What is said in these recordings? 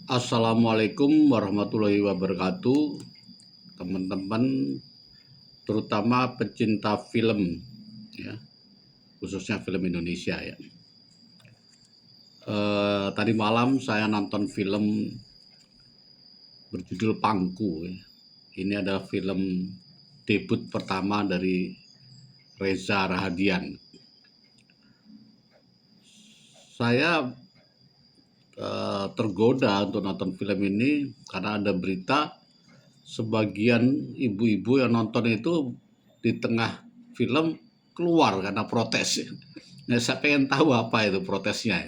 Assalamualaikum warahmatullahi wabarakatuh, teman-teman, terutama pecinta film, ya, khususnya film Indonesia ya. Tadi malam saya nonton film berjudul Pangku. Ya. Ini adalah film debut pertama dari Reza Rahadian. Saya tergoda untuk nonton film ini karena ada berita sebagian ibu-ibu yang nonton itu di tengah film keluar karena protes. Nah, saya pengen tahu apa itu protesnya.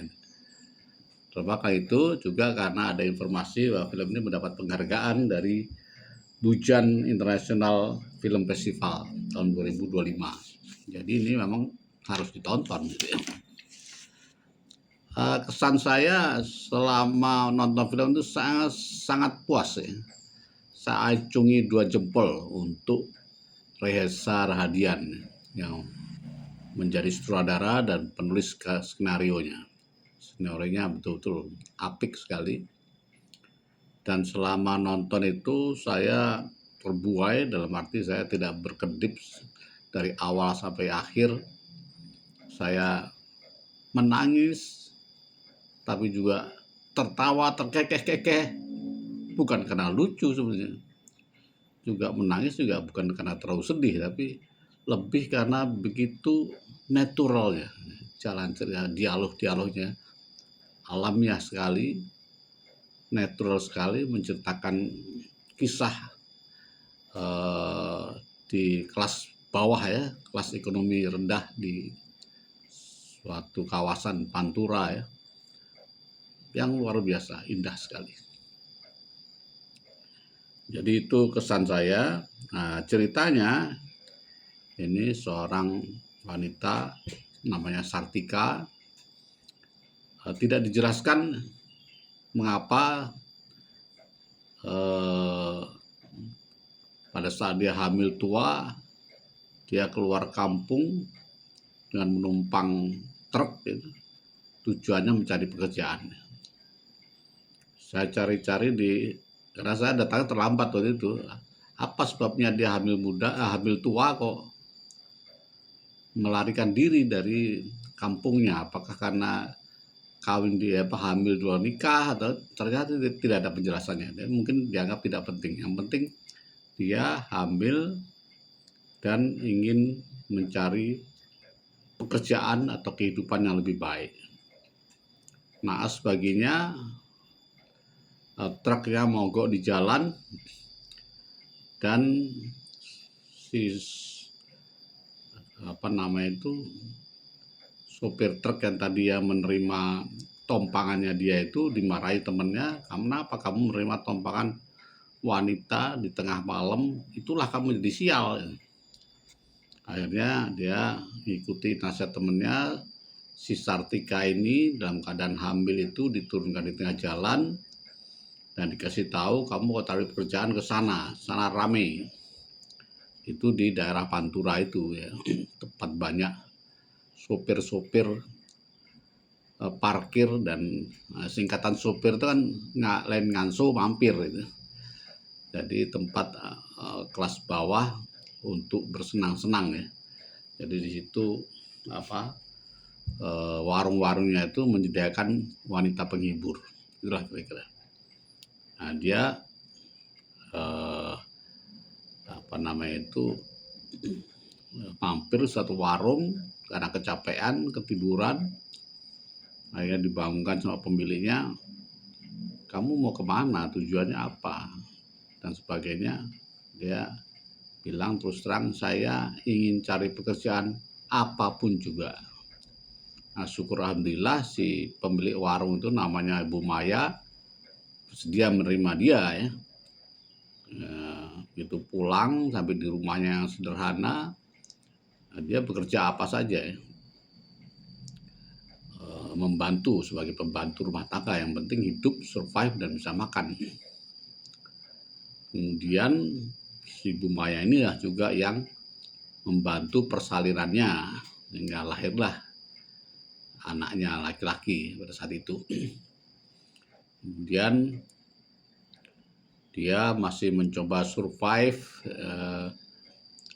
Terutama itu juga karena ada informasi bahwa film ini mendapat penghargaan dari Bujan International Film Festival tahun 2025. Jadi ini memang harus ditonton gitu ya. Kesan saya selama nonton film itu sangat puas ya. Saya acungi 2 jempol untuk Reza Rahadian yang menjadi sutradara dan penulis skenario-nya. Skenario-nya betul-betul apik sekali. Dan selama nonton itu saya terbuai, dalam arti saya tidak berkedip dari awal sampai akhir. Saya menangis, tapi juga tertawa, terkekeh-kekeh. Bukan karena lucu sebenarnya. Juga menangis juga bukan karena terlalu sedih, tapi lebih karena begitu naturalnya jalan cerita, dialognya alamiah sekali, natural sekali, menceritakan kisah di kelas bawah ya, kelas ekonomi rendah di suatu kawasan Pantura ya, yang luar biasa indah sekali. Jadi itu kesan saya. Nah, ceritanya ini seorang wanita namanya Sartika. Tidak dijelaskan mengapa pada saat dia hamil tua, dia keluar kampung dengan menumpang truk, gitu. Tujuannya mencari pekerjaan. Saya cari-cari karena saya datangnya terlambat waktu itu. Apa sebabnya dia hamil tua kok melarikan diri dari kampungnya? Apakah karena kawin dia hamil dua nikah, atau ternyata tidak ada penjelasannya. Dan mungkin dianggap tidak penting. Yang penting dia hamil dan ingin mencari pekerjaan atau kehidupan yang lebih baik. Naas baginya, truknya mogok di jalan dan sopir truk yang tadi ya menerima tompangannya dia itu dimarahi temannya. Kenapa kamu menerima tompangan wanita di tengah malam? Itulah kamu jadi sial. Akhirnya dia ikuti nasihat temannya. Si Sartika ini dalam keadaan hamil itu diturunkan di tengah jalan dan dikasih tahu, kamu cari pekerjaan ke sana rame. Itu di daerah Pantura itu ya, tempat banyak sopir-sopir parkir, dan singkatan sopir itu kan lain nganso mampir itu. Jadi tempat kelas bawah untuk bersenang-senang ya. Jadi di situ warung-warungnya itu menyediakan wanita penghibur. Itulah kira-kira. Nah, dia mampir satu warung karena kecapean, ketiduran. Akhirnya dibangunkan sama pemiliknya, kamu mau kemana, tujuannya apa, dan sebagainya. Dia bilang terus terang, saya ingin cari pekerjaan apapun juga. Nah, syukur alhamdulillah si pemilik warung itu namanya Ibu Maya bersedia menerima dia ya. Itu pulang sampai di rumahnya yang sederhana, dia bekerja apa saja ya. Membantu sebagai pembantu rumah tangga, yang penting hidup, survive, dan bisa makan. Kemudian si Bu Maya inilah juga yang membantu persalirannya hingga lahirlah anaknya laki-laki pada saat itu. Kemudian Dia masih mencoba survive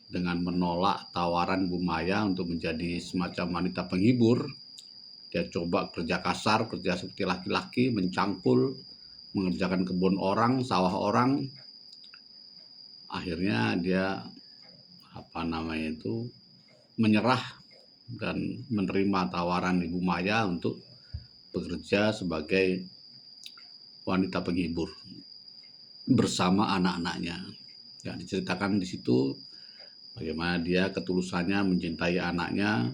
dengan menolak tawaran Bu Maya untuk menjadi semacam wanita penghibur. Dia coba kerja kasar, kerja seperti laki-laki, mencangkul, mengerjakan kebun orang, sawah orang. Akhirnya dia menyerah dan menerima tawaran Ibu Maya untuk bekerja sebagai wanita penghibur bersama anak-anaknya. Ya, diceritakan di situ bagaimana dia ketulusannya mencintai anaknya,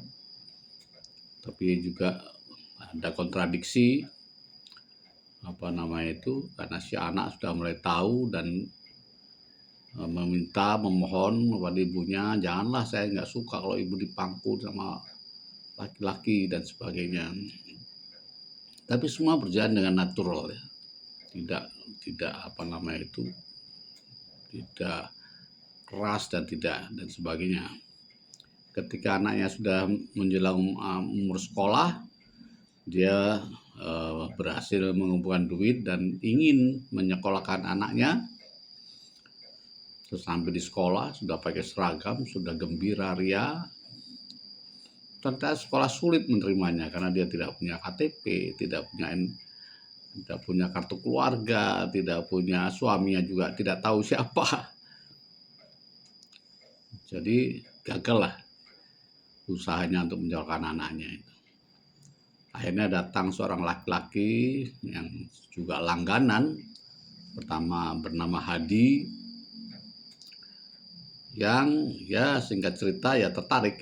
tapi juga ada kontradiksi karena si anak sudah mulai tahu dan memohon kepada ibunya, janganlah, saya nggak suka kalau ibu dipangku sama laki-laki dan sebagainya. Tapi semua berjalan dengan natural ya, tidak tidak keras dan sebagainya. Ketika anaknya sudah menjelang umur sekolah, dia berhasil mengumpulkan duit dan ingin menyekolahkan anaknya. Terus sampai di sekolah sudah pakai seragam, sudah gembira ria. Ternyata sekolah sulit menerimanya karena dia tidak punya KTP, tidak punya kartu keluarga, tidak punya suaminya juga tidak tahu siapa. Jadi gagallah usahanya untuk menyekolahkan anaknya itu. Akhirnya datang seorang laki-laki yang juga langganan, pertama bernama Hadi, yang ya singkat cerita ya tertarik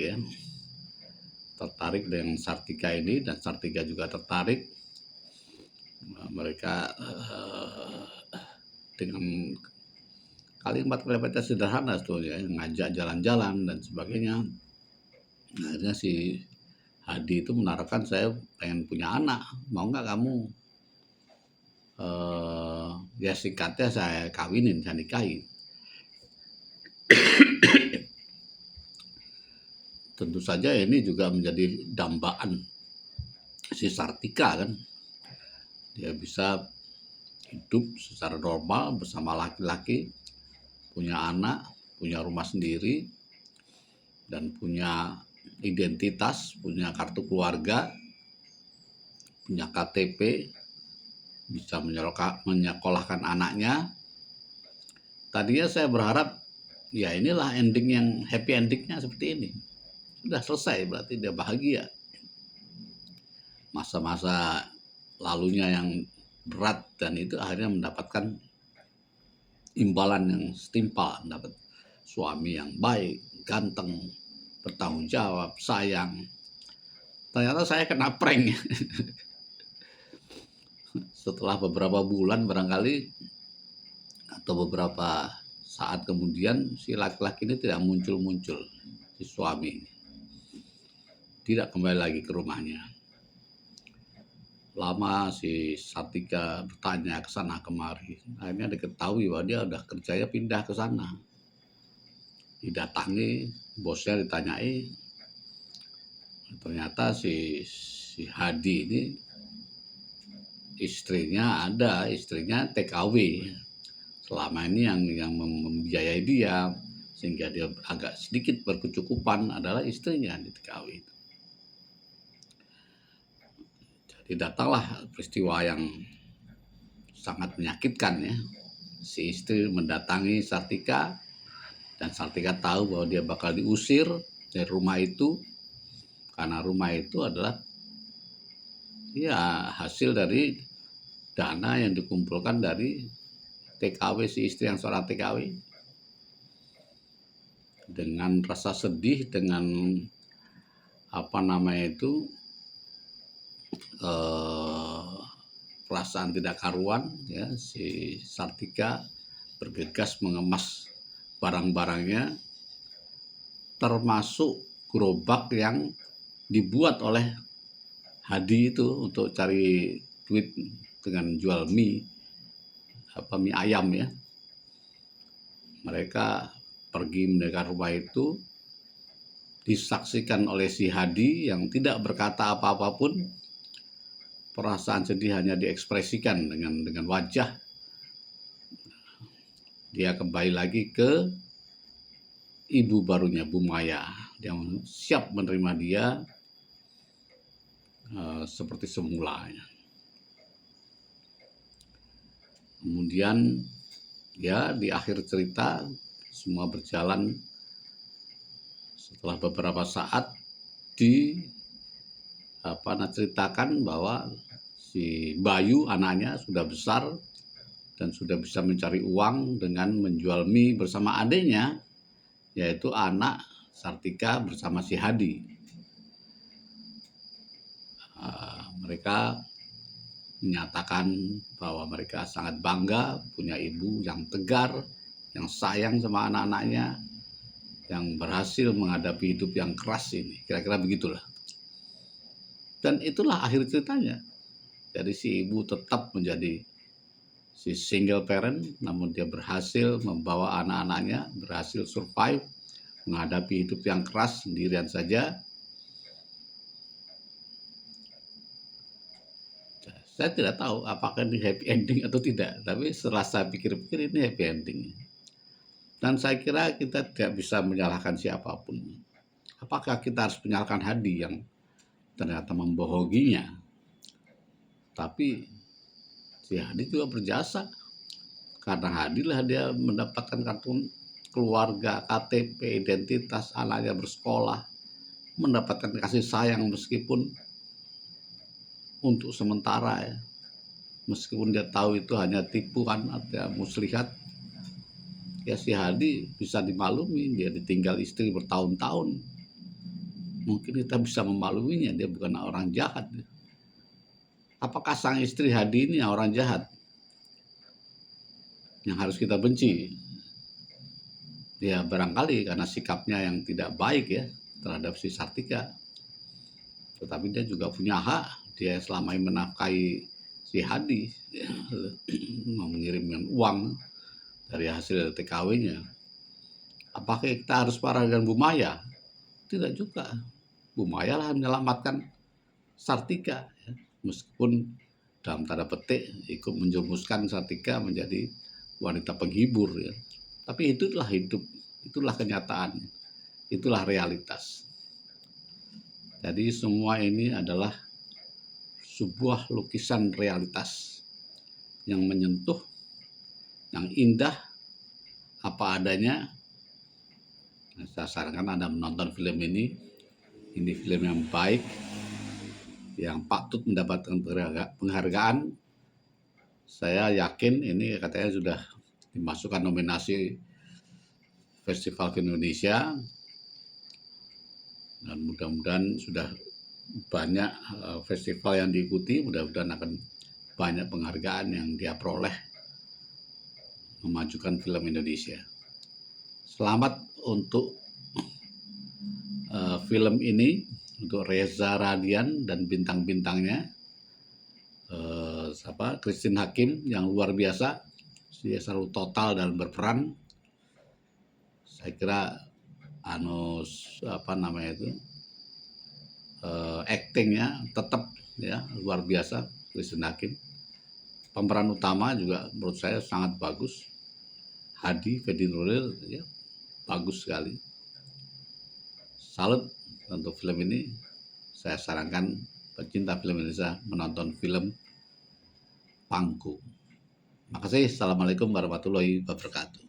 dengan Sartika ini, dan Sartika juga tertarik. Mereka dengan kalimat-kalimatnya sederhana sebetulnya, ngajak jalan-jalan dan sebagainya. Akhirnya si Hadi itu menaruhkan, saya pengen punya anak, mau nggak kamu? Ya singkatnya saya kawinin, saya nikahi. Tentu saja ini juga menjadi dambaan si Sartika kan. Dia bisa hidup secara normal bersama laki-laki, punya anak, punya rumah sendiri, dan punya identitas, punya kartu keluarga, punya KTP, bisa menyekolahkan anaknya. Tadinya saya berharap ya inilah ending yang happy endingnya seperti ini. Sudah selesai, berarti dia bahagia. Masa-masa lalunya yang berat dan itu akhirnya mendapatkan imbalan yang setimpal, dapat suami yang baik, ganteng, bertanggung jawab, sayang. Ternyata saya kena prank. Setelah beberapa bulan barangkali atau beberapa saat kemudian, si laki-laki ini tidak muncul-muncul, si suami ini tidak kembali lagi ke rumahnya. Lama si Sartika bertanya ke sana kemari, akhirnya diketahui bahwa dia udah kerjanya pindah ke sana. Didatangi, bosnya ditanyai, ternyata si Hadi ini istrinya TKW. Selama ini yang membiayai dia sehingga dia agak sedikit berkecukupan adalah istrinya di TKW itu. Jadi datanglah peristiwa yang sangat menyakitkan ya. Si istri mendatangi Sartika dan Sartika tahu bahwa dia bakal diusir dari rumah itu karena rumah itu adalah ya hasil dari dana yang dikumpulkan dari TKW, si istri yang seorang TKW. Dengan rasa sedih, dengan perasaan tidak karuan ya, si Sartika bergegas mengemas barang-barangnya, termasuk gerobak yang dibuat oleh Hadi itu untuk cari duit dengan jual mie ayam ya. Mereka pergi mendekati rumah itu, disaksikan oleh si Hadi yang tidak berkata apa-apa pun. Perasaan sedih hanya diekspresikan dengan wajah dia kembali lagi ke ibu barunya, Bu Maya, yang siap menerima dia seperti semula. Kemudian ya di akhir cerita semua berjalan setelah beberapa saat ceritakan bahwa si Bayu anaknya sudah besar dan sudah bisa mencari uang dengan menjual mie bersama adiknya, yaitu anak Sartika bersama si Hadi. Mereka menyatakan bahwa mereka sangat bangga punya ibu yang tegar, yang sayang sama anak-anaknya, yang berhasil menghadapi hidup yang keras ini. Kira-kira begitulah. Dan itulah akhir ceritanya. Jadi si ibu tetap menjadi si single parent, namun dia berhasil membawa anak-anaknya, berhasil survive, menghadapi hidup yang keras sendirian saja. Saya tidak tahu apakah ini happy ending atau tidak, tapi setelah saya pikir-pikir ini happy ending. Dan saya kira kita tidak bisa menyalahkan siapapun. Apakah kita harus menyalahkan Hadi yang ternyata membohonginya? Tapi si Hadi juga berjasa. Karena Hadi lah dia mendapatkan kartu keluarga, KTP, identitas, anaknya bersekolah, mendapatkan kasih sayang meskipun untuk sementara ya. Meskipun dia tahu itu hanya tipuan atau muslihat, ya si Hadi bisa dimaklumi, dia ditinggal istri bertahun-tahun. Mungkin kita bisa memakluminya, dia bukan orang jahat. Apakah sang istri Hadi ini orang jahat yang harus kita benci? Ya barangkali karena sikapnya yang tidak baik ya terhadap si Sartika. Tetapi dia juga punya hak, dia selama ini menafkahi si Hadi, mengirimkan uang dari hasil TKW-nya. Apakah kita harus marah dengan Bu Maya? Tidak juga. Bu Maya lah menyelamatkan Sartika, ya. Meskipun dalam tanda petik ikut menjerumuskan Sartika menjadi wanita penghibur, ya. Tapi itulah hidup, itulah kenyataan, itulah realitas. Jadi semua ini adalah sebuah lukisan realitas yang menyentuh, yang indah, apa adanya. Saya sarankan Anda menonton film ini film yang baik, yang patut mendapatkan penghargaan. Saya yakin ini katanya sudah dimasukkan nominasi Festival Film Indonesia, dan mudah-mudahan sudah banyak festival yang diikuti, mudah-mudahan akan banyak penghargaan yang dia peroleh memajukan film Indonesia. Selamat untuk film ini, untuk Reza Radian dan bintang-bintangnya, Christine Hakim yang luar biasa, dia selalu total dalam berperan. Saya kira actingnya tetap ya luar biasa Christine Hakim. Pemeran utama juga menurut saya sangat bagus. Hadi Fedi Nuril ya, bagus sekali. Salut untuk film ini. Saya sarankan pecinta film Indonesia menonton film Pangku. Makasih. Assalamualaikum warahmatullahi wabarakatuh.